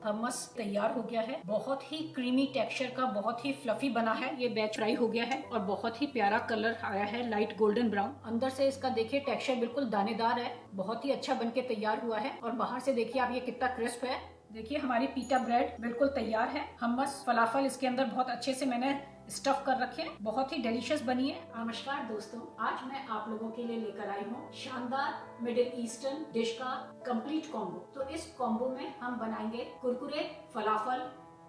हमस तैयार हो गया है। बहुत ही क्रीमी टेक्सचर का, बहुत ही फ्लफी बना है। ये बैच फ्राई हो गया है और बहुत ही प्यारा कलर आया है, लाइट गोल्डन ब्राउन। अंदर से इसका देखिए टेक्सचर बिल्कुल दानेदार है, बहुत ही अच्छा बनके तैयार हुआ है। और बाहर से देखिए आप ये कितना क्रिस्प है। देखिए हमारी पीटा ब्रेड बिल्कुल तैयार है। हमस फलाफल इसके अंदर बहुत अच्छे से मैंने स्टफ कर रखे हैं, बहुत ही डिलीशियस बनी है। नमस्कार दोस्तों, आज मैं आप लोगों के लिए लेकर आई हूँ शानदार मिडिल ईस्टर्न डिश का कंप्लीट कॉम्बो। तो इस कॉम्बो में हम बनाएंगे कुरकुरे फलाफल,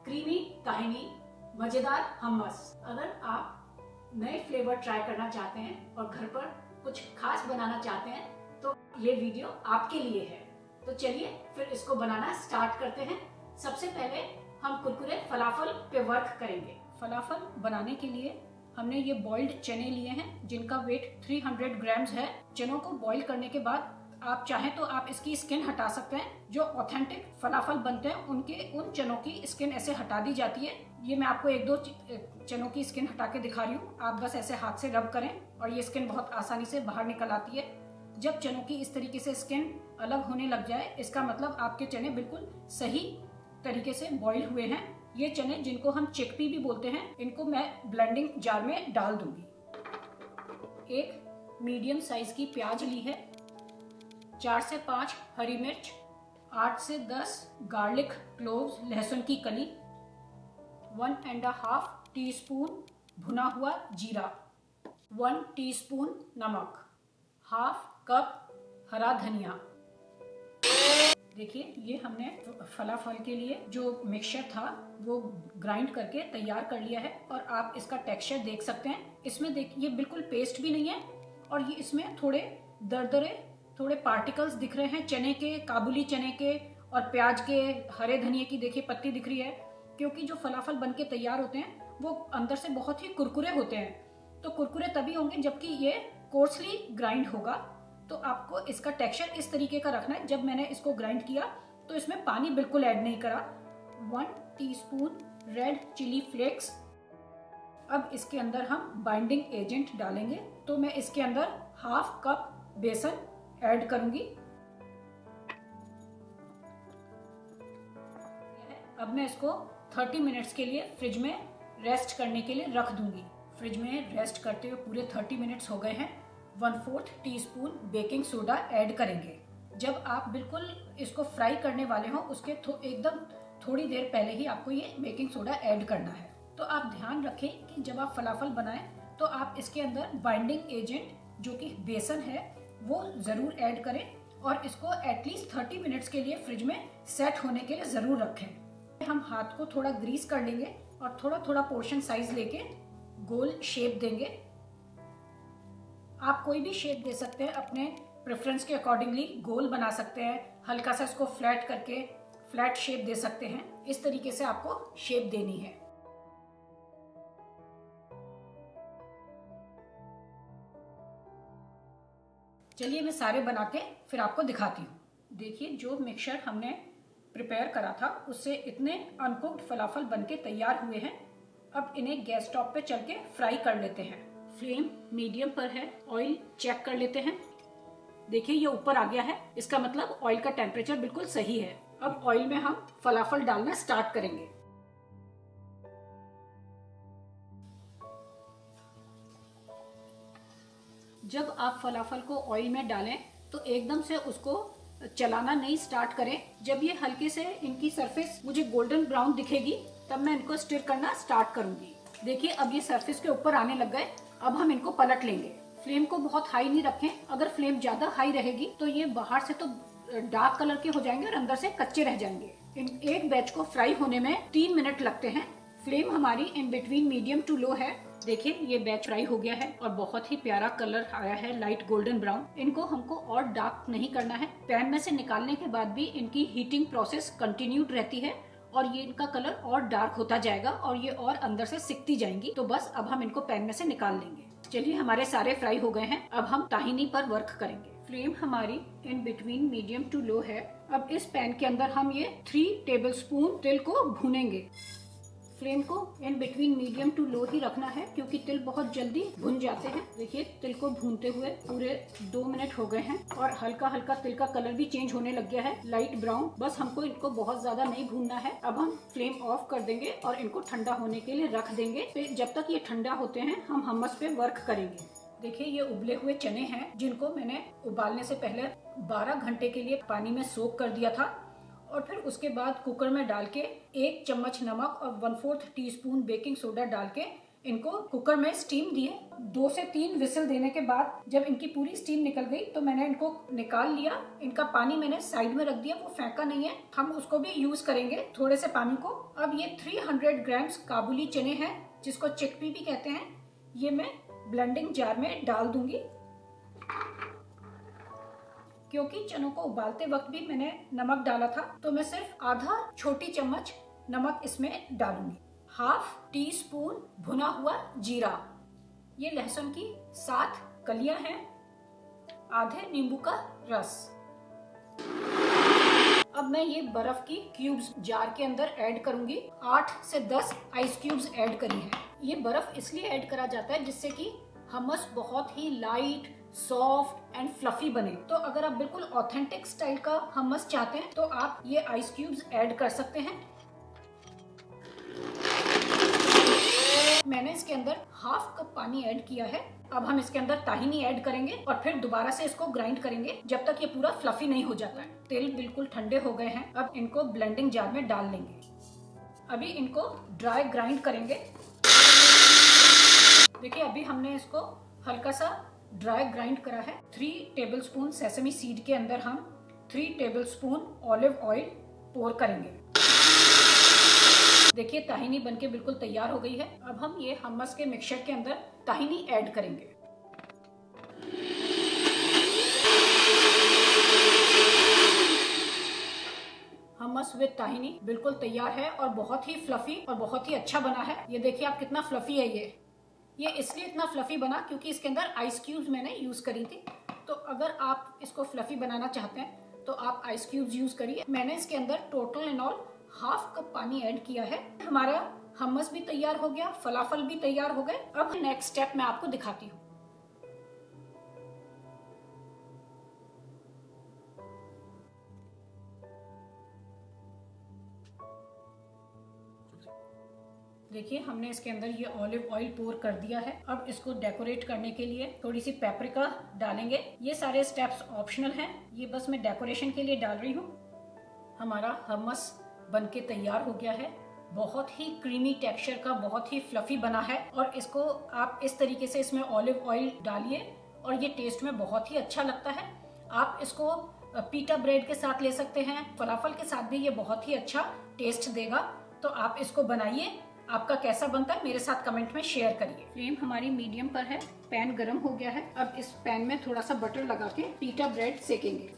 क्रीमी ताहिनी, मजेदार हमस। अगर आप नए फ्लेवर ट्राई करना चाहते हैं और घर पर कुछ खास बनाना चाहते हैं तो ये वीडियो आपके लिए है। तो चलिए फिर इसको बनाना स्टार्ट करते हैं। सबसे पहले हम कुरकुरे फलाफल पे वर्क करेंगे। फलाफल बनाने के लिए हमने ये बॉइल्ड चने लिए हैं जिनका वेट 300 ग्राम्स है। चनों को बॉईल करने के बाद आप चाहें तो आप इसकी स्किन हटा सकते हैं। जो ऑथेंटिक फलाफल बनते हैं उन चनों की स्किन ऐसे हटा दी जाती है। ये मैं आपको एक दो चनों की स्किन हटा के दिखा रही हूँ। आप बस ऐसे हाथ से रब करें और ये स्किन बहुत आसानी से बाहर निकल आती है। जब चनों की इस तरीके से स्किन अलग होने लग जाए, इसका मतलब आपके चने बिल्कुल सही तरीके से बॉईल हुए हैं। ये चने, जिनको हम चिकपी भी बोलते हैं, इनको मैं ब्लेंडिंग जार में डाल दूंगी। एक मीडियम साइज की प्याज ली है, 4 से 5 हरी मिर्च, 8 से 10 गार्लिक क्लोव्स लहसुन की कली, 1.5 टीस्पून भुना हुआ जीरा, 1 टीस्पून नमक, हाफ कप हरा धनिया। देखिए ये हमने फलाफल के लिए जो मिक्सचर था वो ग्राइंड करके तैयार कर लिया है और आप इसका टेक्सचर देख सकते हैं। इसमें देखिए बिल्कुल पेस्ट भी नहीं है और ये इसमें थोड़े दरदरे थोड़े पार्टिकल्स दिख रहे हैं चने के, काबुली चने के और प्याज के, हरे धनिये की देखिए पत्ती दिख रही है। क्योंकि जो फलाफल बनके तैयार होते हैं वो अंदर से बहुत ही कुरकुरे होते हैं। तो कुरकुरे तभी होंगे जबकि ये कोर्सली ग्राइंड होगा। तो आपको इसका टेक्सचर इस तरीके का रखना है। जब मैंने इसको ग्राइंड किया तो इसमें पानी बिल्कुल ऐड नहीं करा। 1 टीस्पून रेड चिली फ्लेक्स। अब इसके अंदर हम बाइंडिंग एजेंट डालेंगे। तो मैं इसके अंदर हाफ कप बेसन ऐड करूंगी। अब मैं इसको 30 मिनट्स के लिए फ्रिज में रेस्ट करने के लिए रख दूंगी। फ्रिज में रेस्ट करते हुए पूरे 30 मिनट्स हो गए हैं। 1/4 टीस्पून बेकिंग सोडा ऐड करेंगे। जब आप बिल्कुल इसको फ्राई करने वाले हो उसके एकदम थोड़ी देर पहले ही आपको ये बेकिंग सोडा ऐड करना है। तो आप ध्यान रखें कि जब आप फलाफल बनाएं तो आप इसके अंदर बाइंडिंग एजेंट जो कि बेसन है वो जरूर ऐड करें और इसको एटलीस्ट 30 मिनट्स के लिए फ्रिज में सेट होने के लिए जरूर रखें। हम हाथ को थोड़ा ग्रीस कर लेंगे और थोड़ा थोड़ा पोर्शन साइज लेके गोल शेप देंगे। आप कोई भी शेप दे सकते हैं, अपने प्रेफरेंस के अकॉर्डिंगली गोल बना सकते हैं, हल्का सा इसको फ्लैट करके फ्लैट शेप दे सकते हैं। इस तरीके से आपको शेप देनी है। चलिए मैं सारे बना के फिर आपको दिखाती हूँ। देखिए जो मिक्सचर हमने प्रिपेयर करा था उससे इतने अनकुक्ड फलाफल बनके तैयार हुए हैं। अब इन्हें गैस टॉप पे चल के फ्राई कर लेते हैं। फ्लेम मीडियम पर है। ऑयल चेक कर लेते हैं। देखिए ये ऊपर आ गया है, इसका मतलब ऑयल का टेम्परेचर बिल्कुल सही है। अब ऑयल में हम फलाफल डालना स्टार्ट करेंगे। जब आप फलाफल को ऑयल में डालें तो एकदम से उसको चलाना नहीं स्टार्ट करें। जब ये हल्के से इनकी सरफेस मुझे गोल्डन ब्राउन दिखेगी तब मैं इनको स्टिर करना स्टार्ट करूंगी। देखिए अब ये सरफेस के ऊपर आने लग गए। अब हम इनको पलट लेंगे। फ्लेम को बहुत हाई नहीं रखें। अगर फ्लेम ज्यादा हाई रहेगी तो ये बाहर से तो डार्क कलर के हो जाएंगे और अंदर से कच्चे रह जाएंगे। एक बैच को फ्राई होने में 3 मिनट लगते हैं। फ्लेम हमारी in between medium to low है। देखिए ये बैच फ्राई हो गया है और बहुत ही प्यारा कलर आया है, लाइट गोल्डन ब्राउन। इनको हमको और डार्क नहीं करना है। पैन में से निकालने के बाद भी इनकी हीटिंग प्रोसेस कंटिन्यूड रहती है और ये इनका कलर और डार्क होता जाएगा और ये और अंदर से सिकती जाएंगी। तो बस अब हम इनको पैन में से निकाल लेंगे। चलिए हमारे सारे फ्राई हो गए हैं। अब हम ताहिनी पर वर्क करेंगे। फ्लेम हमारी in between medium to low है। अब इस पैन के अंदर हम ये 3 टेबलस्पून तिल को भूनेंगे। फ्लेम को in between medium to low ही रखना है क्योंकि तिल बहुत जल्दी भुन जाते हैं। देखिए तिल को भूनते हुए पूरे 2 मिनट हो गए हैं और हल्का हल्का तिल का कलर भी चेंज होने लग गया है, लाइट ब्राउन। बस हमको इनको बहुत ज्यादा नहीं भूनना है। अब हम फ्लेम ऑफ कर देंगे और इनको ठंडा होने के लिए रख देंगे। फिर जब तक ये ठंडा होते हैं हम हमस पे वर्क करेंगे। देखिए ये उबले हुए चने हैं जिनको मैंने उबालने से पहले 12 घंटे के लिए पानी में सोक कर दिया था और फिर उसके बाद कुकर में डाल के 1 चम्मच नमक और 1/4 टीस्पून बेकिंग सोडा डाल के इनको कुकर में स्टीम दिए। 2 से 3 विसल देने के बाद जब इनकी पूरी स्टीम निकल गई तो मैंने इनको निकाल लिया। इनका पानी मैंने साइड में रख दिया, वो फेंका नहीं है, हम उसको भी यूज करेंगे थोड़े से पानी को। अब ये 300 ग्राम्स काबुली चने हैं जिसको चिकपी भी कहते हैं, ये मैं ब्लेंडिंग जार में डाल दूंगी। क्योंकि चनों को उबालते वक्त भी मैंने नमक डाला था तो मैं सिर्फ आधा छोटी चम्मच नमक इसमें डालूंगी। 1/2 टीस्पून भुना हुआ जीरा, ये लहसुन की 7 कलियां हैं, आधे नींबू का रस। अब मैं ये बर्फ की क्यूब्स जार के अंदर ऐड करूंगी। 8 से 10 आइस क्यूब्स ऐड करी हैं। ये बर्फ इसलिए ऐड करा जाता है जिससे कि हमस बहुत ही लाइट, सॉफ्ट एंड फ्लफी बने। तो अगर आप बिल्कुल ऑथेंटिक स्टाइल का हमस चाहते हैं तो आप ये आइस क्यूब्स ऐड कर सकते हैं। मैंने इसके अंदर 1/2 कप पानी ऐड किया है। अब हम इसके अंदर ताहिनी ऐड करेंगे और फिर दोबारा से इसको ग्राइंड करेंगे जब तक ये पूरा फ्लफी नहीं हो जाता है। तेल बिल्कुल ठंडे हो गए हैं। अब इनको ब्लेंडिंग जार में डाल लेंगे। अभी इनको ड्राई ग्राइंड करेंगे। देखिए अभी हमने इसको हल्का सा ड्राई ग्राइंड करा है। 3 टेबलस्पून सेसमी सीड के अंदर हम 3 टेबलस्पून ऑलिव ऑयल पोर करेंगे। देखिए ताहिनी बनके बिल्कुल तैयार हो गई है। अब हम ये हमस के मिक्सचर के अंदर ताहिनी ऐड करेंगे। हमस विद ताहिनी बिल्कुल तैयार है और बहुत ही फ्लफी और बहुत ही अच्छा बना है। ये देखिए आप कितना फ्लफी है। ये इसलिए इतना फ्लफी बना क्योंकि इसके अंदर आइस क्यूब्स मैंने यूज करी थी। तो अगर आप इसको फ्लफी बनाना चाहते हैं तो आप आइस क्यूब्स यूज करिए। मैंने इसके अंदर टोटल एंड ऑल 1/2 कप पानी ऐड किया है। हमारा हमस भी तैयार हो गया, फलाफल भी तैयार हो गए। अब नेक्स्ट स्टेप मैं आपको दिखाती हूँ। देखिए हमने इसके अंदर ये ऑलिव ऑयल पोर कर दिया है। अब इसको डेकोरेट करने के लिए थोड़ी सी पेपरिका डालेंगे। ये सारे स्टेप्स ऑप्शनल हैं, ये बस मैं डेकोरेशन के लिए डाल रही हूँ। हमारा हमस बनके तैयार हो गया है। बहुत ही क्रीमी टेक्सचर का, बहुत ही फ्लफी बना है और इसको आप इस तरीके से इसमें ऑलिव ऑयल डालिए और ये टेस्ट में बहुत ही अच्छा लगता है। आप इसको पीटा ब्रेड के साथ ले सकते हैं, फलाफल के साथ भी ये बहुत ही अच्छा टेस्ट देगा। तो आप इसको बनाइए। आपका कैसा बनता है मेरे साथ कमेंट में शेयर करिए। फ्लेम हमारी मीडियम पर है, पैन गरम हो गया है। अब इस पैन में थोड़ा सा बटर लगा के पीटा ब्रेड सेकेंगे।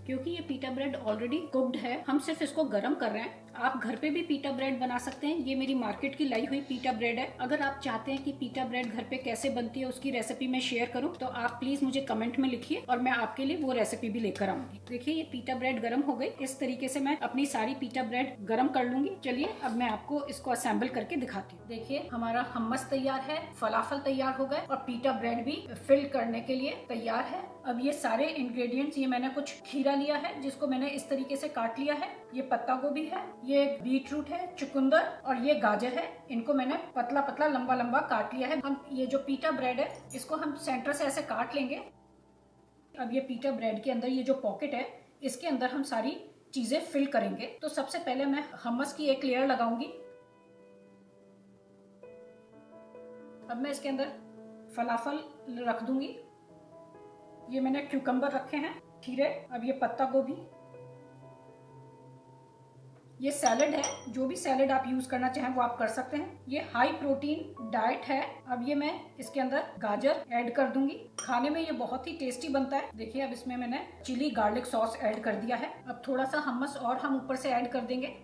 क्योंकि ये पीटा ब्रेड ऑलरेडी कुक्ड है, हम सिर्फ इसको गरम कर रहे हैं। आप घर पे भी पीटा ब्रेड बना सकते हैं। ये मेरी मार्केट की लाई हुई पीटा ब्रेड है। अगर आप चाहते हैं कि पीटा ब्रेड घर पे कैसे बनती है उसकी रेसिपी मैं शेयर करूं तो आप प्लीज मुझे कमेंट में लिखिए और मैं आपके लिए वो रेसिपी भी लेकर आऊंगी। देखिए ये पीटा ब्रेड गरम हो गई। इस तरीके से मैं अपनी सारी पीटा ब्रेड गरम कर लूंगी। चलिए अब मैं आपको इसको असेंबल करके दिखाती हूँ। देखिए हमारा हमस तैयार है, फलाफल तैयार हो गए और पीटा ब्रेड भी फिल करने के लिए तैयार है। अब ये सारे इंग्रेडिएंट्स, ये मैंने कुछ खीरा लिया है जिसको मैंने इस तरीके से काट लिया है, ये पत्ता गोभी है, ये बीट रूट है, चुकंदर और ये गाजर है। इनको मैंने पतला पतला लंबा लंबा काट लिया है। हम ये जो पीटा ब्रेड है इसको हम सेंटर से ऐसे काट लेंगे। अब ये पीटा ब्रेड के अंदर ये जो पॉकेट है इसके अंदर हम सारी चीजें फिल करेंगे। तो सबसे पहले मैं हमस की एक लेयर लगाऊंगी। अब मैं इसके अंदर फलाफल रख दूंगी। ये मैंने क्यूकम्बर रखे हैं, खीरे, अब ये पत्ता गोभी, ये सैलेड है। जो भी सैलेड आप यूज करना चाहें वो आप कर सकते हैं। ये हाई प्रोटीन डाइट है। अब ये मैं इसके अंदर गाजर ऐड कर दूंगी। खाने में ये बहुत ही टेस्टी बनता है। देखिए अब इसमें मैंने चिली गार्लिक सॉस ऐड कर दिया है। अब थोड़ा सा हमस और हम ऊपर से ऐड कर देंगे।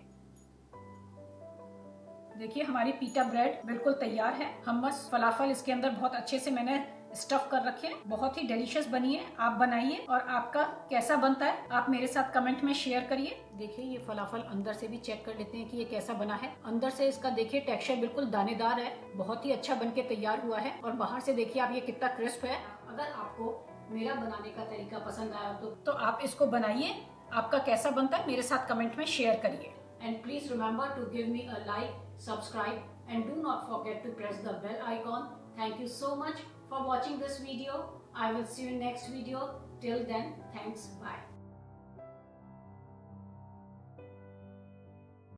देखिए हमारी पीटा ब्रेड बिल्कुल तैयार है। हमस फलाफल इसके अंदर बहुत अच्छे से मैंने स्टफ कर रखे हैं। बहुत ही डिलीशियस बनी है, आप बनाइए और आपका कैसा बनता है आप मेरे साथ कमेंट में शेयर करिए। देखिए ये फलाफल अंदर से भी चेक कर लेते हैं कि ये कैसा बना है। अंदर से इसका देखिए टेक्सचर बिल्कुल दानेदार है, बहुत ही अच्छा बनके तैयार हुआ है और बाहर से देखिए आप ये कितना क्रिस्प है। अगर आपको मेरा बनाने का तरीका पसंद आया तो आप इसको बनाइए, आपका कैसा बनता है मेरे साथ कमेंट में शेयर करिए। And please remember to give me a like, subscribe and do not forget to press the bell icon. Thank you so much for watching this video. I will see you in next video. Till then, thanks. Bye.